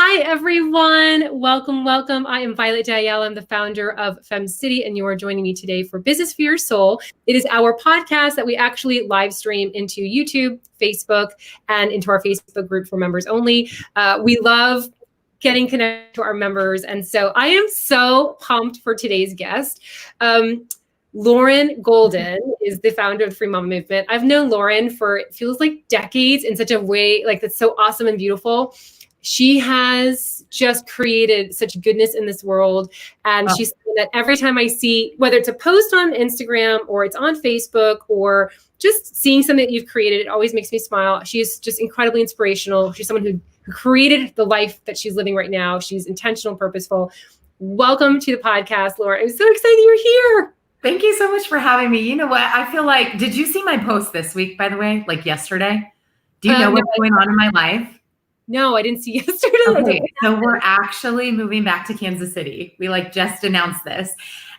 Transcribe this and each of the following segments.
Hi, everyone. Welcome, welcome. I am Violette de Ayala. I'm the founder of FemCity, and you are joining me today for Business for Your Soul. It is our podcast that we actually live stream into YouTube, Facebook, and into our Facebook group for members only. We love getting connected to our members. And so I am so pumped for today's guest. Lauren Golden is the founder of the Free Mama Movement. I've known Lauren for, it feels like decades in such a way, like that's so awesome and beautiful. She has just created such goodness in this world. And she's saying that every time I see, whether it's a post on Instagram or it's on Facebook or just seeing something that you've created, it always makes me smile. She's just incredibly inspirational. She's someone who created the life that she's living right now. She's intentional, purposeful. Welcome to the podcast, Laura. I'm so excited you're here. Thank you so much for having me. You know what? I feel like, did you see my post this week, by the way, like yesterday? Do you know what's going on in my life? No, I didn't see yesterday. Okay, so we're actually moving back to Kansas City. We just announced this.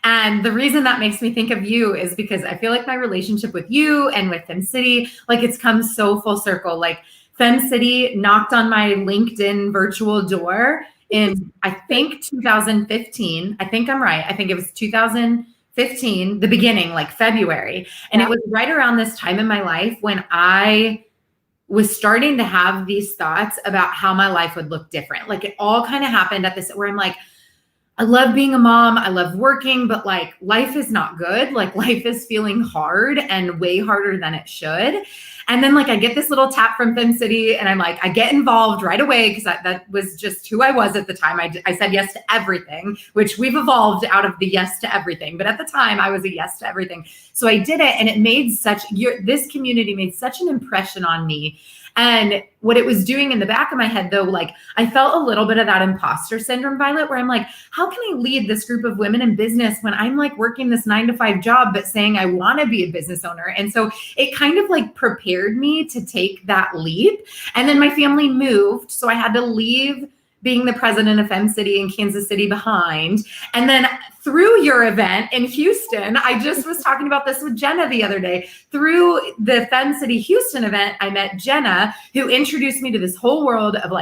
And the reason that makes me think of you is because I feel like my relationship with you and with FemCity, it's come so full circle. FemCity knocked on my LinkedIn virtual door in, I think, 2015. I think I'm right. I think it was 2015, the beginning, February. And it was right around this time in my life when I was starting to have these thoughts about how my life would look different. It all kind of happened at this where I'm like, I love being a mom. I love working, but life is not good. Life is feeling hard and way harder than it should. And then I get this little tap from FemCity and I'm like, I get involved right away because that was just who I was at the time. I said yes to everything, which we've evolved out of the yes to everything. But at the time I was a yes to everything. So I did it and it made this community made such an impression on me. And what it was doing in the back of my head, though, I felt a little bit of that imposter syndrome, Violet, where I'm like, how can I lead this group of women in business when I'm working this 9-to-5 job, but saying I want to be a business owner? And so it kind of prepared me to take that leap. And then my family moved. So I had to leave being the president of FemCity in Kansas City behind. And then through your event in Houston, I just was talking about this with Jenna the other day. Through the FemCity Houston event, I met Jenna, who introduced me to this whole world of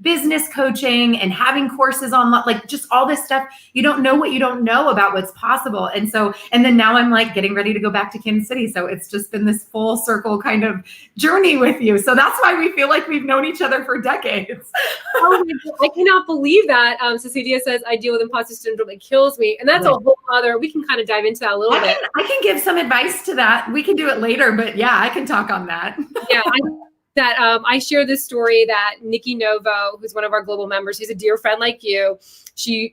business coaching and having courses on just all this stuff. You don't know what you don't know about what's possible. And then now I'm getting ready to go back to Kansas City. So it's just been this full circle kind of journey with you. So that's why we feel like we've known each other for decades. Oh my God, I cannot believe that. Cecilia says, I deal with imposter syndrome. It kills me. And that's a whole other, we can kind of dive into that a little bit. I can give some advice to that. We can do it later, but yeah, I can talk on that. Yeah. I share this story that Nikki Novo, who's one of our global members, who's a dear friend like you, she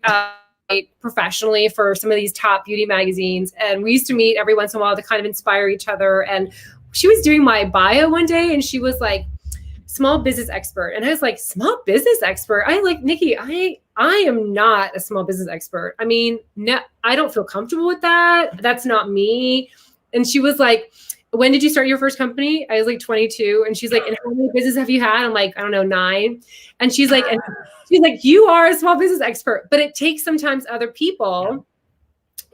professionally for some of these top beauty magazines. And we used to meet every once in a while to kind of inspire each other. And she was doing my bio one day and she was like, small business expert. And I was like, small business expert? Nikki, I am not a small business expert. I mean, no, I don't feel comfortable with that. That's not me. And she was like, when did you start your first company? I was 22. And she's like, and how many businesses have you had? I'm like, I don't know, 9. And she's like, you are a small business expert, but it takes sometimes other people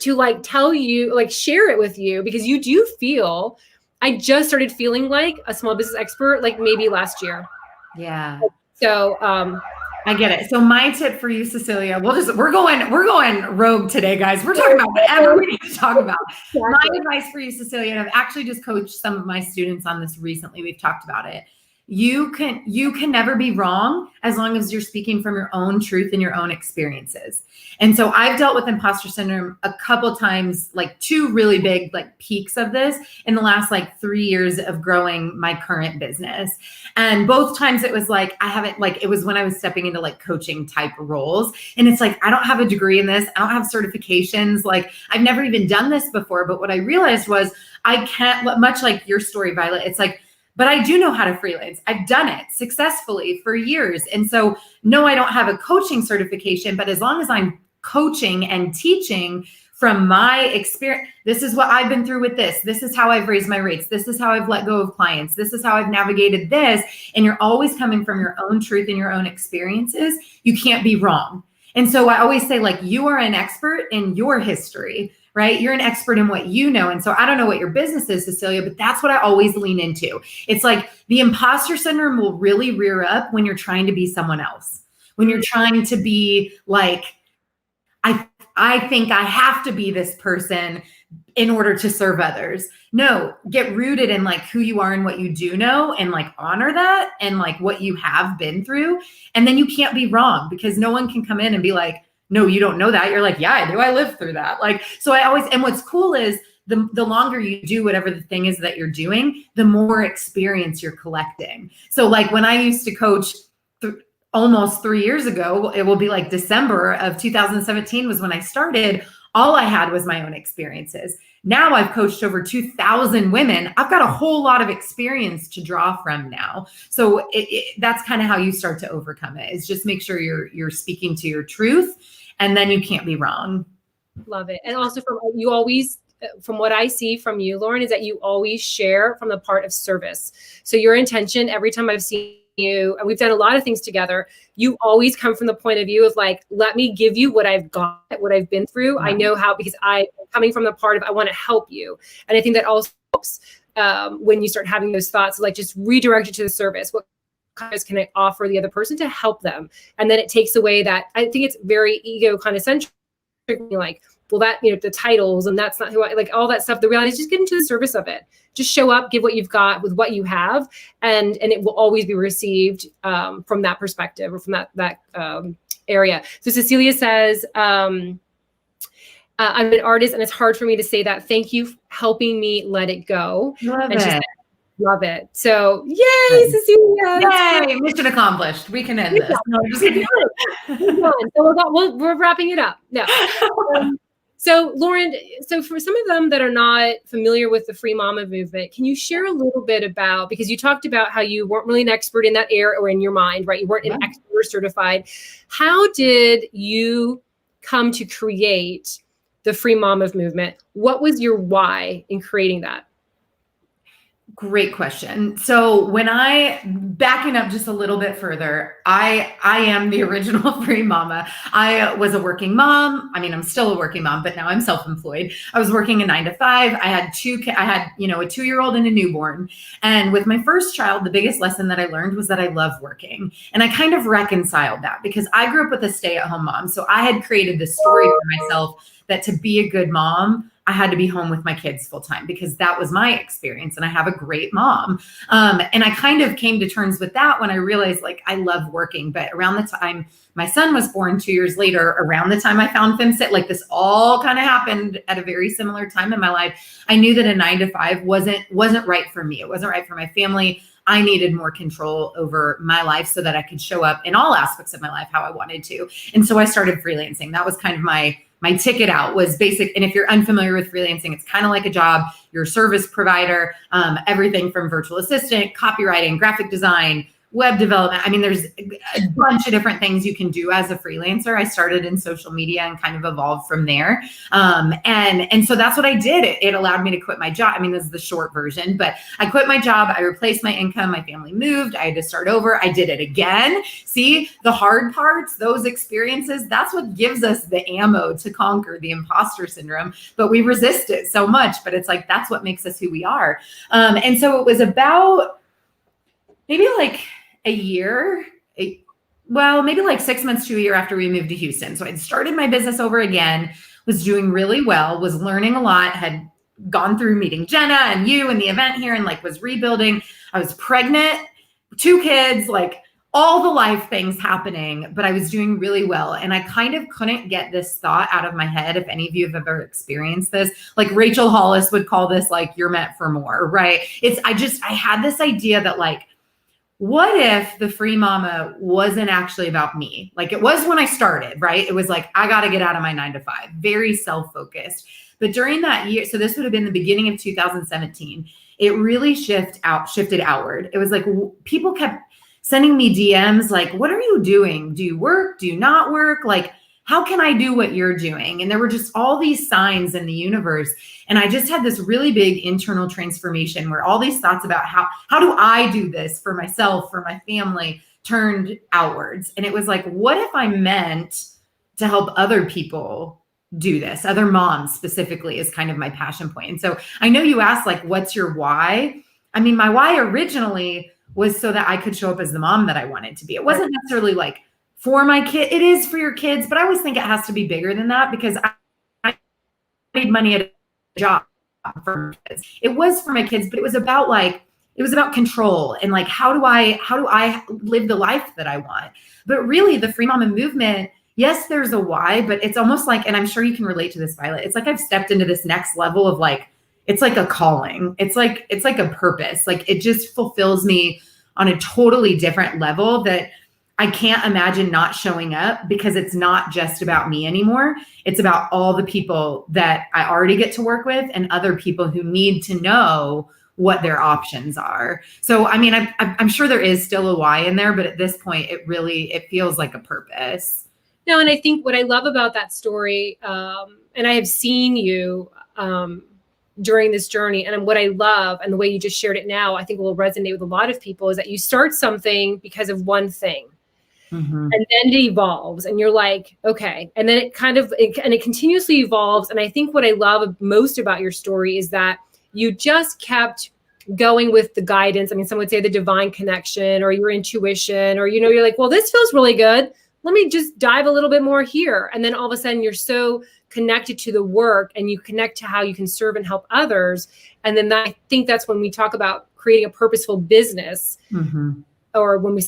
to tell you, share it with you because you do feel, I just started feeling like a small business expert, maybe last year. Yeah. So, I get it. So my tip for you, Cecilia, we're going rogue today, guys. We're talking about whatever we need to talk about. Exactly. My advice for you, Cecilia, and I've actually just coached some of my students on this recently. We've talked about it. You can never be wrong as long as you're speaking from your own truth and your own experiences. And so I've dealt with imposter syndrome a couple times, 2 really big peaks of this in the last 3 years of growing my current business. And both times it was it was when I was stepping into coaching type roles. And it's I don't have a degree in this. I don't have certifications. I've never even done this before. But what I realized was I can't, much like your story, Violet, it's but I do know how to freelance. I've done it successfully for years. And so, no, I don't have a coaching certification, but as long as I'm coaching and teaching from my experience, this is what I've been through with this. This is how I've raised my rates. This is how I've let go of clients. This is how I've navigated this. And you're always coming from your own truth and your own experiences. You can't be wrong. And so I always say, you are an expert in your history, right? You're an expert in what you know. And so I don't know what your business is, Cecilia, but that's what I always lean into. It's the imposter syndrome will really rear up when you're trying to be someone else. when you're trying to be like, I think I have to be this person in order to serve others. No, get rooted in like who you are and what you do know, and like honor that and like what you have been through. And then you can't be wrong, because no one can come in and be like, no, you don't know that. You're like, yeah, I do. I lived through that. Like, so I always, and what's cool is the longer you do whatever the thing is that you're doing, the more experience you're collecting. So like when I used to coach almost 3 years ago, it will be like December of 2017 was when I started. All I had was my own experiences. Now I've coached over 2,000 women. I've got a whole lot of experience to draw from now. So that's kind of how you start to overcome it, is just make sure you're speaking to your truth, and then you can't be wrong. Love it. And also from what I see from you, Lauren, is that you always share from the part of service. So your intention every time I've seen you, and we've done a lot of things together, you always come from the point of view of like, let me give you what I've got, what I've been through. I know how, because I'm coming from the part of, I want to help you. And I think that also helps when you start having those thoughts, like just redirect it to the service. What kind can I offer the other person to help them? And then it takes away that, I think it's very ego kind of centric, like, well, that, the titles, and that's not who I like, all that stuff. The reality is just get into the service of it. Just show up, give what you've got with what you have, and it will always be received from that perspective, or from that area. So Cecilia says, I'm an artist, and it's hard for me to say that. Thank you for helping me let it go. Love and it. She said, love it. So yay, Cecilia. Yay, mission accomplished. We can end this. No, I'm just kidding. So we're wrapping it up. No. So Lauren, so for some of them that are not familiar with the Free Mama movement, can you share a little bit about, because you talked about how you weren't really an expert in that area, or in your mind, right? You weren't an expert or certified. How did you come to create the Free Mama movement? What was your why in creating that? Great question. So backing up just a little bit further, I am the original Free Mama. I was a working mom. I mean, I'm still a working mom, but now I'm self-employed. I was working a 9 to 5. I had a 2-year-old and a newborn. And with my first child, the biggest lesson that I learned was that I love working. And I kind of reconciled that, because I grew up with a stay-at-home mom. So I had created this story for myself that to be a good mom, I had to be home with my kids full time, because that was my experience, and I have a great mom. And I kind of came to terms with that when I realized, like, I love working. But around the time my son was born 2 years later, around the time I found FemCity, like this all kind of happened at a very similar time in my life. I knew that a 9 to 5 wasn't right for me. It wasn't right for my family. I needed more control over my life so that I could show up in all aspects of my life how I wanted to. And so I started freelancing. That was kind of my ticket out, was basic. And if you're unfamiliar with freelancing, it's kind of like a job. You're a service provider, everything from virtual assistant, copywriting, graphic design, web development. I mean, there's a bunch of different things you can do as a freelancer. I started in social media and kind of evolved from there. And so that's what I did. It allowed me to quit my job. I mean, this is the short version, but I quit my job. I replaced my income. My family moved. I had to start over. I did it again. See, the hard parts, those experiences, that's what gives us the ammo to conquer the imposter syndrome. But we resist it so much. But it's like, that's what makes us who we are. And so it was about maybe like maybe like 6 months to a year after we moved to Houston. So I'd started my business over again, was doing really well, was learning a lot, had gone through meeting Jenna and you and the event here, and like was rebuilding. I was pregnant, 2 kids, like all the life things happening, but I was doing really well. And I kind of couldn't get this thought out of my head. If any of you have ever experienced this, like Rachel Hollis would call this, like, you're meant for more, right? I had this idea that, like, what if the Free Mama wasn't actually about me? Like it was when I started, right? It was like, I got to get out of my 9 to 5, very self-focused. But during that year, so this would have been the beginning of 2017, it really shifted outward. It was like people kept sending me DMs like, what are you doing? Do you work? Do you not work? Like, how can I do what you're doing? And there were just all these signs in the universe. And I just had this really big internal transformation where all these thoughts about how do I do this for myself, for my family, turned outwards. And it was like, what if I meant to help other people do this? Other moms specifically is kind of my passion point. And so I know you asked, like, what's your why? I mean, my why originally was so that I could show up as the mom that I wanted to be. It wasn't necessarily like for my kid. It is for your kids, but I always think it has to be bigger than that, because I made money at a job for kids. It was for my kids, but it was about control and like, how do I live the life that I want? But really the Free Mama movement, yes, there's a why, but it's almost like, and I'm sure you can relate to this, Violet, it's like I've stepped into this next level of like, it's like a calling. It's like a purpose. Like it just fulfills me on a totally different level that I can't imagine not showing up, because it's not just about me anymore. It's about all the people that I already get to work with and other people who need to know what their options are. So, I mean, I'm sure there is still a why in there, but at this point, it feels like a purpose. No, and I think what I love about that story, and I have seen you during this journey, and what I love and the way you just shared it now, I think will resonate with a lot of people, is that you start something because of one thing. Mm-hmm. And then it evolves and you're like, okay. And then it continuously evolves. And I think what I love most about your story is that you just kept going with the guidance. I mean, some would say the divine connection or your intuition, or, you're like, well, this feels really good. Let me just dive a little bit more here. And then all of a sudden you're so connected to the work and you connect to how you can serve and help others. And then I think that's when we talk about creating a purposeful business, mm-hmm. or when we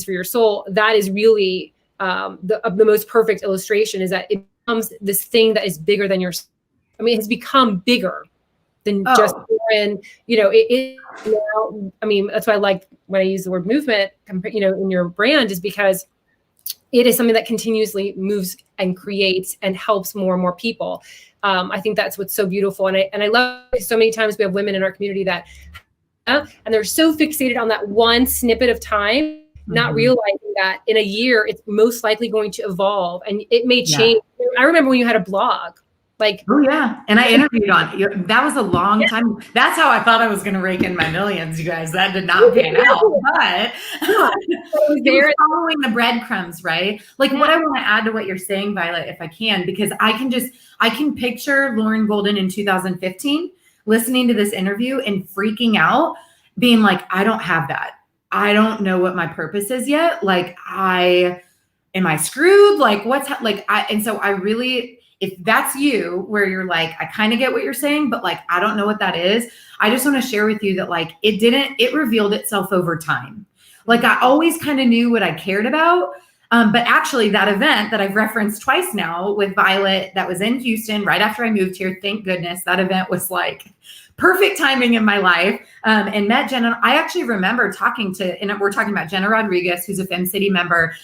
for your soul, that is really the most perfect illustration, is that it becomes this thing that is bigger than yourself. I mean, it has become bigger than just, and it now, I mean, that's why I like when I use the word movement, in your brand, is because it is something that continuously moves and creates and helps more and more people. I think that's what's so beautiful. And I love so many times we have women in our community that, and they're so fixated on that one snippet of time, not realizing that in a year, it's most likely going to evolve and it may change. Yeah. I remember when you had a blog, like, oh yeah. And I interviewed on, that was a long time. That's how I thought I was going to rake in my millions, you guys. That did not pan out, but it was following the breadcrumbs, right? Like what I want to add to what you're saying, Violet, if I can, because I can picture Lauren Golden in 2015, listening to this interview and freaking out, being like, I don't have that. I don't know what my purpose is yet. Like, am I screwed? Like, and so I really, if that's you, where you're like, I kind of get what you're saying, but like, I don't know what that is. I just want to share with you that like, it revealed itself over time. Like I always kind of knew what I cared about. But actually that event that I've referenced twice now with Violet, that was in Houston right after I moved here. Thank goodness that event was like perfect timing in my life, and met Jenna. I actually remember and we're talking about Jenna Rodriguez, who's a FemCity member,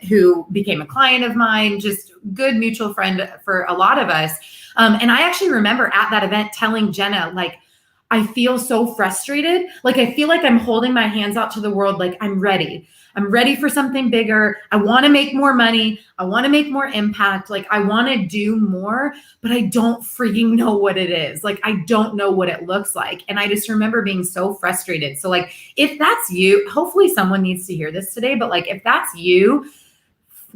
who became a client of mine, just good mutual friend for a lot of us. And I actually remember at that event telling Jenna, like, I feel so frustrated. Like, I feel like I'm holding my hands out to the world. Like, I'm ready. I'm ready for something bigger. I want to make more money. I want to make more impact. Like, I want to do more, but I don't freaking know what it is. Like, I don't know what it looks like. And I just remember being so frustrated. So like, if that's you, hopefully someone needs to hear this today, but like, if that's you,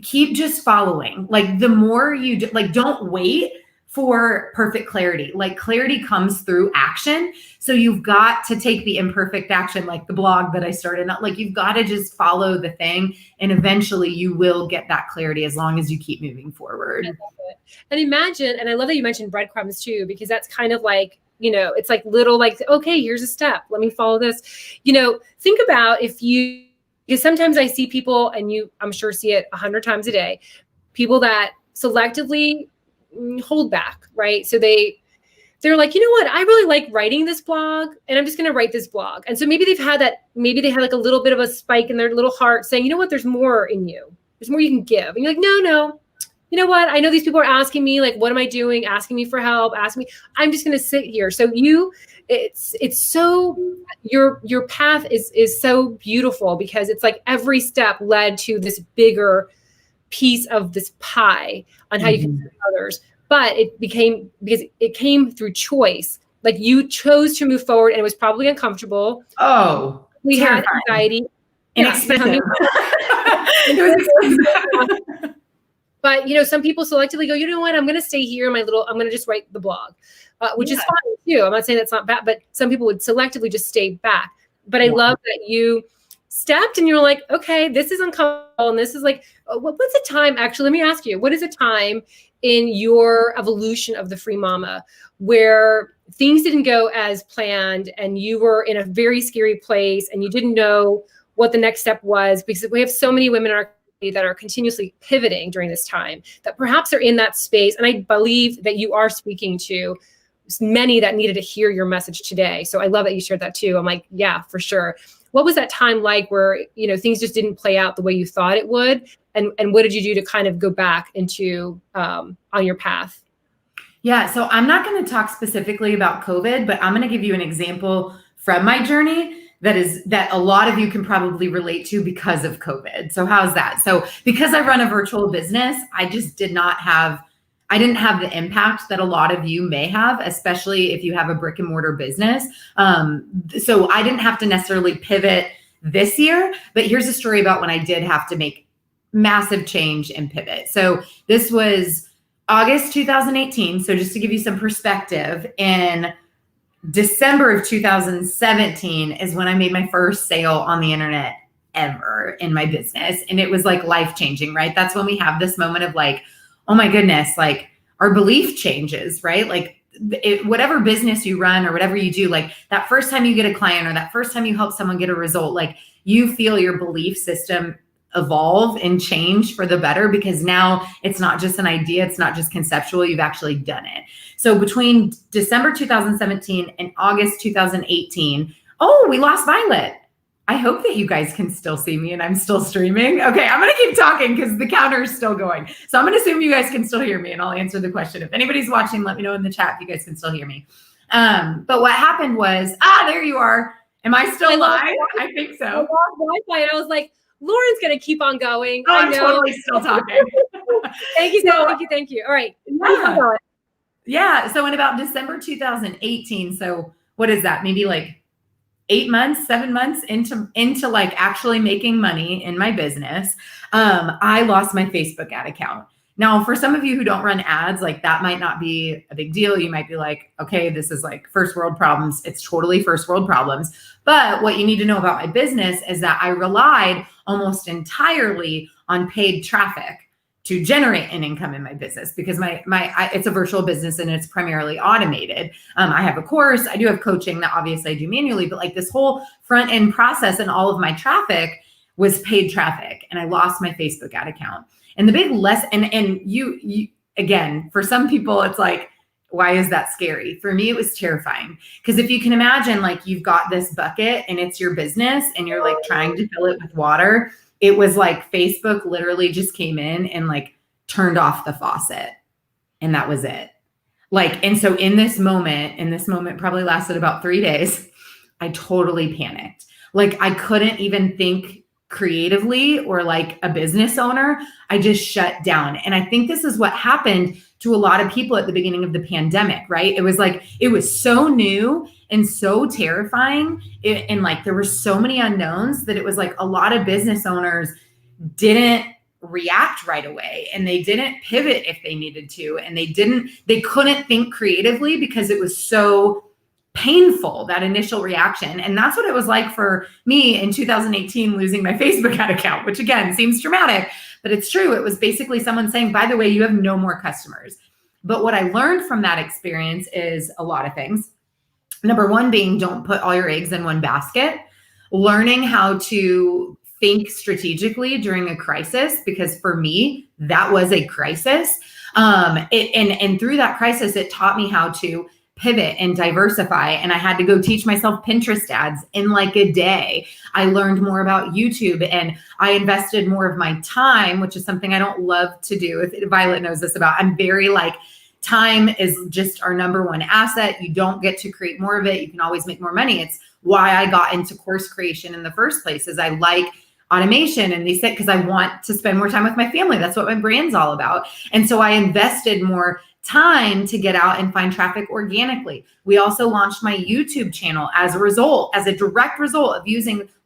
keep just following. Like the more you do, like, don't wait for perfect clarity. Like clarity comes through action. So you've got to take the imperfect action, like the blog that I started. Like you've got to just follow the thing, and eventually you will get that clarity as long as you keep moving forward. I love it. And imagine, and I love that you mentioned breadcrumbs too, because that's kind of like, it's like little, like, okay, here's a step. Let me follow this. Think about because sometimes I see people, and I'm sure see it 100 times a day, people that selectively hold back, right? So they're like, you know what? I really like writing this blog, and I'm just going to write this blog. And so maybe they had like a little bit of a spike in their little heart saying, you know what? There's more in you. There's more you can give. And you're like, no. You know what? I know these people are asking me, like, what am I doing? Asking me for help, asking me. I'm just going to sit here. So it's so, your path is so beautiful, because it's like every step led to this bigger piece of this pie on how you can serve others. But because it came through choice. Like you chose to move forward, and it was probably uncomfortable. Oh, we had anxiety. Inexpensive. It was expensive. But some people selectively go, you know what? I'm going to stay here. I'm going to just write the blog, which is fine too. I'm not saying that's not bad, but some people would selectively just stay back. But I love that you stepped and you're like, okay, this is uncomfortable. And this is like, what's a time, actually, let me ask you, what is a time in your evolution of the free mama where things didn't go as planned and you were in a very scary place and you didn't know what the next step was? Because we have so many women in our community that are continuously pivoting during this time that perhaps are in that space. And I believe that you are speaking to many that needed to hear your message today. So I love that you shared that too. I'm like, yeah, for sure. What was that time like where, things just didn't play out the way you thought it would? And what did you do to kind of go back into on your path? Yeah, so I'm not going to talk specifically about COVID, but I'm going to give you an example from my journey that a lot of you can probably relate to because of COVID. So how's that? So because I run a virtual business, I didn't have the impact that a lot of you may have, especially if you have a brick and mortar business. So I didn't have to necessarily pivot this year, but here's a story about when I did have to make massive change and pivot. So this was August 2018. So just to give you some perspective, in December of 2017 is when I made my first sale on the internet ever in my business. And it was like life-changing, right? That's when we have this moment of like, oh my goodness, like our belief changes, right? Like whatever business you run or whatever you do, like that first time you get a client or that first time you help someone get a result, like you feel your belief system evolve and change for the better, because now it's not just an idea. It's not just conceptual. You've actually done it. So between December 2017 and August 2018, we lost Violet. I hope that you guys can still see me and I'm still streaming. Okay, I'm going to keep talking because the counter is still going. So I'm going to assume you guys can still hear me and I'll answer the question. If anybody's watching, let me know in the chat if you guys can still hear me. But what happened was, there you are. Am I still live? I think so. I lost Wi-Fi and I was like, Lauren's going to keep on going. Oh, I'm totally still talking. Thank you. All right. Yeah. So in about December 2018, so what is that? Maybe like 7 months into like actually making money in my business, I lost my Facebook ad account. Now, for some of you who don't run ads, like that might not be a big deal. You might be like, okay, this is like first world problems. It's totally first world problems. But what you need to know about my business is that I relied almost entirely on paid traffic to generate an income in my business, because it's a virtual business and it's primarily automated. I have a course, I do have coaching that obviously I do manually, but like this whole front end process and all of my traffic was paid traffic, and I lost my Facebook ad account. And the big lesson, and you again, for some people, it's like, why is that scary? For me, it was terrifying, because if you can imagine, like you've got this bucket and it's your business and you're like trying to fill it with water. It was like Facebook literally just came in and like turned off the faucet, and that was it. Like, and so in this moment probably lasted about 3 days, I totally panicked. Like I couldn't even think creatively or like a business owner. I just shut down. And I think this is what happened to a lot of people at the beginning of the pandemic, right? It was like, it was so new and so terrifying. And like, there were so many unknowns that it was like a lot of business owners didn't react right away, and they didn't pivot if they needed to. And they couldn't think creatively because it was so painful, that initial reaction. And that's what it was like for me in 2018, losing my Facebook ad account, which again, seems dramatic, but it's true. It was basically someone saying, by the way, you have no more customers. But what I learned from that experience is a lot of things. Number one being, don't put all your eggs in one basket. Learning how to think strategically during a crisis, because for me, that was a crisis. And through that crisis, it taught me how to pivot and diversify. And I had to go teach myself Pinterest ads in like a day. I learned more about YouTube, and I invested more of my time, which is something I don't love to do. If Violet knows this about, I'm very like, time is just our number one asset. You don't get to create more of it. You can always make more money. It's why I got into course creation in the first place, is I like automation. And they said, because I want to spend more time with my family. That's what my brand's all about. And so I invested more time to get out and find traffic organically. We also launched my YouTube channel as a direct result of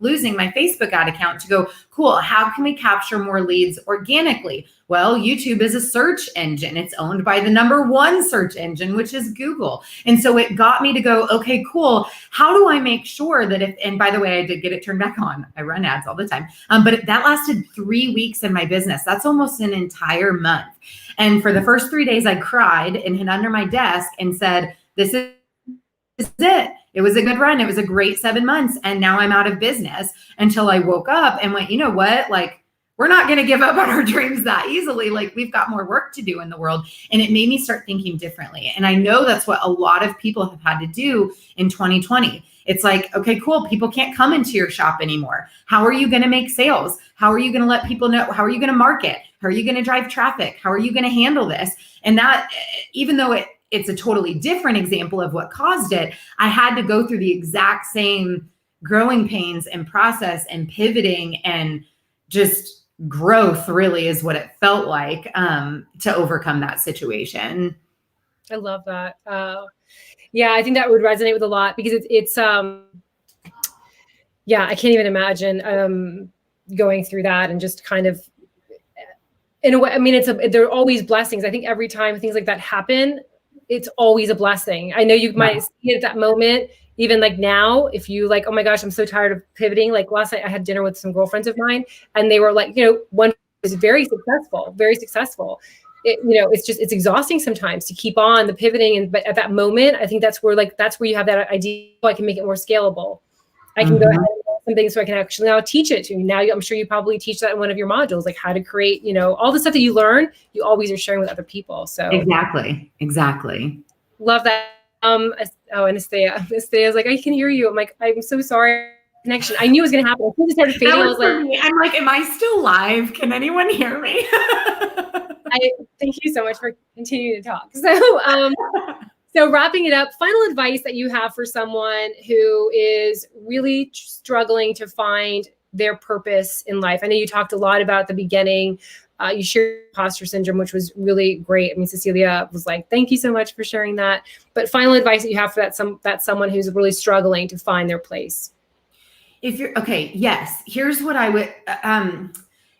losing my Facebook ad account to go, cool, how can we capture more leads organically? Well, YouTube is a search engine. It's owned by the number one search engine, which is Google. And so it got me to go, okay, cool. How do I make sure that and by the way, I did get it turned back on. I run ads all the time. But that lasted 3 weeks in my business. That's almost an entire month. And for the first 3 days, I cried and hid under my desk and said, this is it. It was a good run. It was a great 7 months. And now I'm out of business, until I woke up and went, you know what? Like, we're not going to give up on our dreams that easily. Like, we've got more work to do in the world. And it made me start thinking differently. And I know that's what a lot of people have had to do in 2020. It's like, okay, cool. People can't come into your shop anymore. How are you going to make sales? How are you going to let people know? How are you going to market? How are you going to drive traffic? How are you going to handle this? And that, even though it's a totally different example of what caused it, I had to go through the exact same growing pains and process and pivoting and just growth, really, is what it felt like, to overcome that situation. I love that. Yeah, I think that would resonate with a lot, because it's yeah, I can't even imagine going through that, and just kind of, in a way, I mean, there are always blessings. I think every time things like that happen, it's always a blessing. I know you might see it at that moment, even like now, if you like, oh my gosh, I'm so tired of pivoting. Like last night I had dinner with some girlfriends of mine, and they were like, one was very successful, very successful. It's exhausting sometimes to keep on the pivoting. But at that moment, I think that's where you have that idea. I can make it more scalable. I can go ahead and do something so I can actually now teach it to you. Now, I'm sure you probably teach that in one of your modules, like how to create, all the stuff that you learn, you always are sharing with other people. So Exactly. Love that. Anastasia is like, I can hear you. I'm like, I'm so sorry. Connection. I knew it was going to happen. As soon as it started fading, I was like, I'm like, am I still live? Can anyone hear me? I thank you so much for continuing to talk. So wrapping it up, final advice that you have for someone who is really struggling to find their purpose in life. I know you talked a lot about the beginning. You shared imposter syndrome, which was really great. I mean, Cecilia was like, thank you so much for sharing that. But final advice that you have for that someone who's really struggling to find their place. Yes. Here's what I would,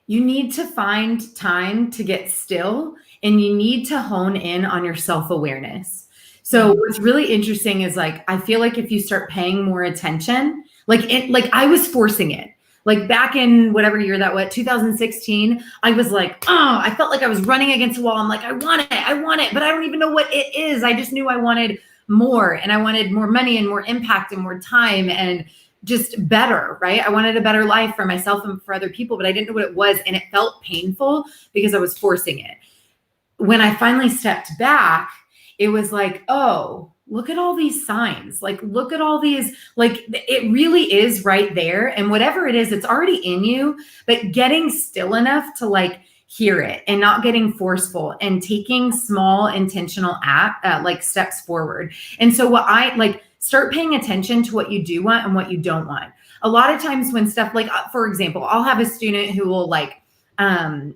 you need to find time to get still, and you need to hone in on your self-awareness. So what's really interesting is, like, I feel like if you start paying more attention, like I was forcing it. Like back in whatever year that was, 2016, I was like, I felt like I was running against a wall. I'm like, I want it, but I don't even know what it is. I just knew I wanted more, and I wanted more money and more impact and more time and just better, right? I wanted a better life for myself and for other people, but I didn't know what it was. And it felt painful because I was forcing it. When I finally stepped back, it was like, oh, look at all these signs. Like, look at all these, like, it really is right there. And whatever it is, it's already in you, but getting still enough to like hear it and not getting forceful and taking small intentional steps forward. And so what I like, start paying attention to what you do want and what you don't want. A lot of times when stuff like, for example, I'll have a student who will like,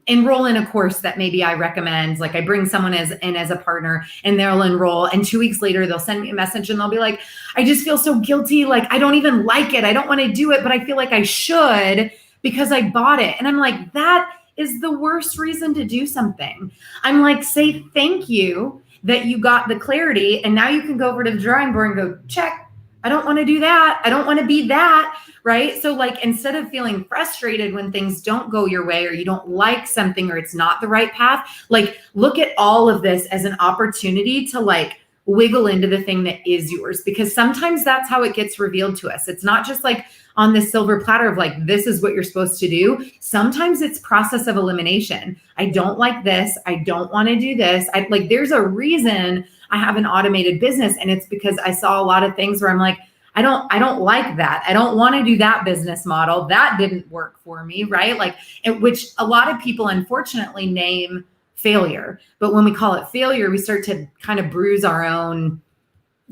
enroll in a course that maybe I recommend. Like I bring someone in as a partner, and they'll enroll, and 2 weeks later they'll send me a message and they'll be like, I just feel so guilty. Like I don't even like it. I don't want to do it, but I feel like I should because I bought it. And I'm like, that is the worst reason to do something. I'm like, say thank you that you got the clarity, and now you can go over to the drawing board and go, check. I don't want to do that. I don't want to be that. Right. So like, instead of feeling frustrated when things don't go your way, or you don't like something, or it's not the right path, like look at all of this as an opportunity to like wiggle into the thing that is yours, because sometimes that's how it gets revealed to us. It's not just like on this silver platter of like, this is what you're supposed to do. Sometimes it's process of elimination. I don't like this. I don't want to do this. There's a reason I have an automated business. And it's because I saw a lot of things where I'm like, I don't like that. I don't want to do that business model. That didn't work for me, right? Which a lot of people unfortunately name failure. But when we call it failure, we start to kind of bruise our own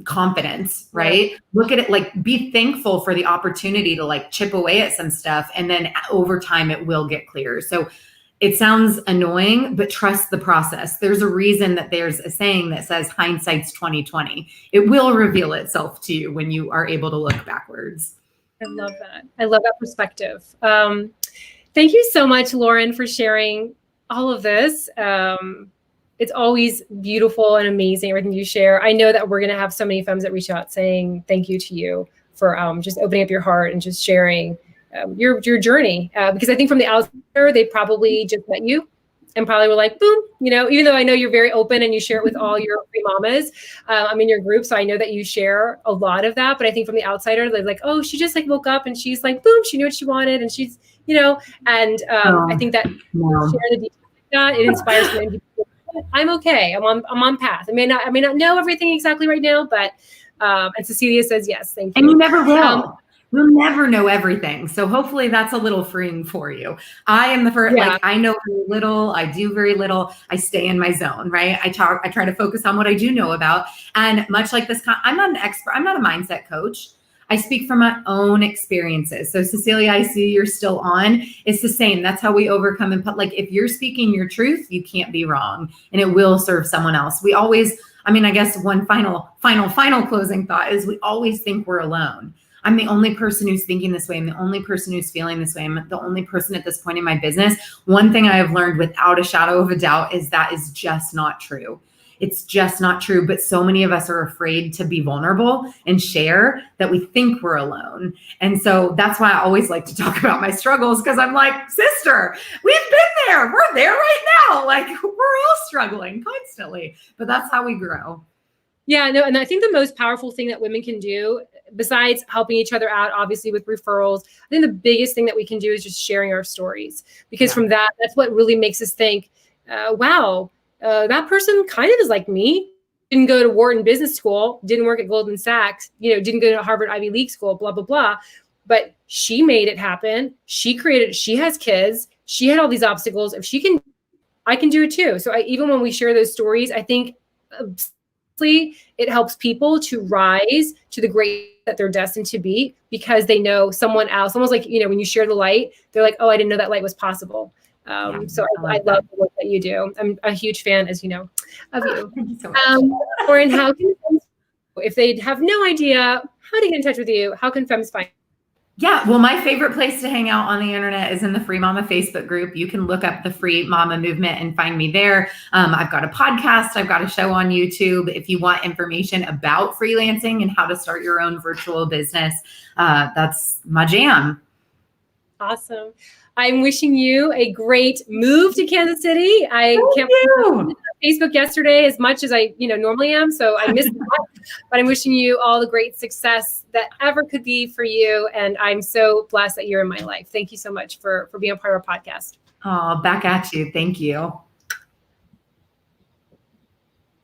confidence, right? Look at it, like be thankful for the opportunity to like chip away at some stuff. And then over time it will get clear. So It sounds annoying, but trust the process. There's a reason that there's a saying that says hindsight's 2020. It will reveal itself to you when you are able to look backwards. I love that. I love that perspective. Thank you so much, Lauren, for sharing all of this. It's always beautiful and amazing, everything you share. I know that we're going to have so many femmes that reach out saying thank you to you for just opening up your heart and just sharing your journey. Because I think from the outsider, they probably just met you and probably were like, boom, even though I know you're very open and you share it with all your free mamas, I'm in your group. So I know that you share a lot of that. But I think from the outsider, they're like, oh, she just like woke up and she's like, boom, she knew what she wanted. And she's, I think that sharing the details like that, it inspires me. I'm okay. I'm on path. I may not know everything exactly right now, but and Cecilia says yes, thank you. And you never will. We'll never know everything. So hopefully that's a little freeing for you. I am the first, I know very little. I do very little. I stay in my zone, right? I try to focus on what I do know about. And much like this, I'm not an expert. I'm not a mindset coach. I speak from my own experiences. So Cecilia, I see you're still on. It's the same. That's how we overcome and put, if you're speaking your truth, you can't be wrong and it will serve someone else. We always, I guess one final closing thought is we always think we're alone. I'm the only person who's thinking this way. I'm the only person who's feeling this way. I'm the only person at this point in my business. One thing I have learned without a shadow of a doubt is that is just not true. It's just not true. But so many of us are afraid to be vulnerable and share that we think we're alone. And so that's why I always like to talk about my struggles, because I'm like, sister, we've been there. We're there right now. We're all struggling constantly, but that's how we grow. Yeah, no, and I think the most powerful thing that women can do, besides helping each other out, obviously with referrals, I think the biggest thing that we can do is just sharing our stories. Because from that's what really makes us think, wow, that person kind of is like me. Didn't go to Wharton Business School, didn't work at Goldman Sachs, didn't go to Harvard Ivy League school, blah, blah, blah. But she made it happen. She created it. She has kids. She had all these obstacles. If she can, I can do it too. So even when we share those stories, I think it helps people to rise to the great that they're destined to be, because they know someone else, almost like, when you share the light, they're like, oh, I didn't know that light was possible. So I love the work that you do. I'm a huge fan, as you know, of you. Thank you so much. Lauren, how can if they have no idea how to get in touch with you, how can femmes find you? Yeah, well, my favorite place to hang out on the internet is in the Free Mama Facebook group. You can look up the Free Mama movement and find me there. I've got a podcast. I've got a show on YouTube. If you want information about freelancing and how to start your own virtual business, that's my jam. Awesome. I'm wishing you a great move to Kansas City. I can't believe Facebook yesterday as much as I normally am, so I missed that. But I'm wishing you all the great success that ever could be for you, and I'm so blessed that you're in my life. Thank you so much for being a part of our podcast. Oh, back at you. Thank you.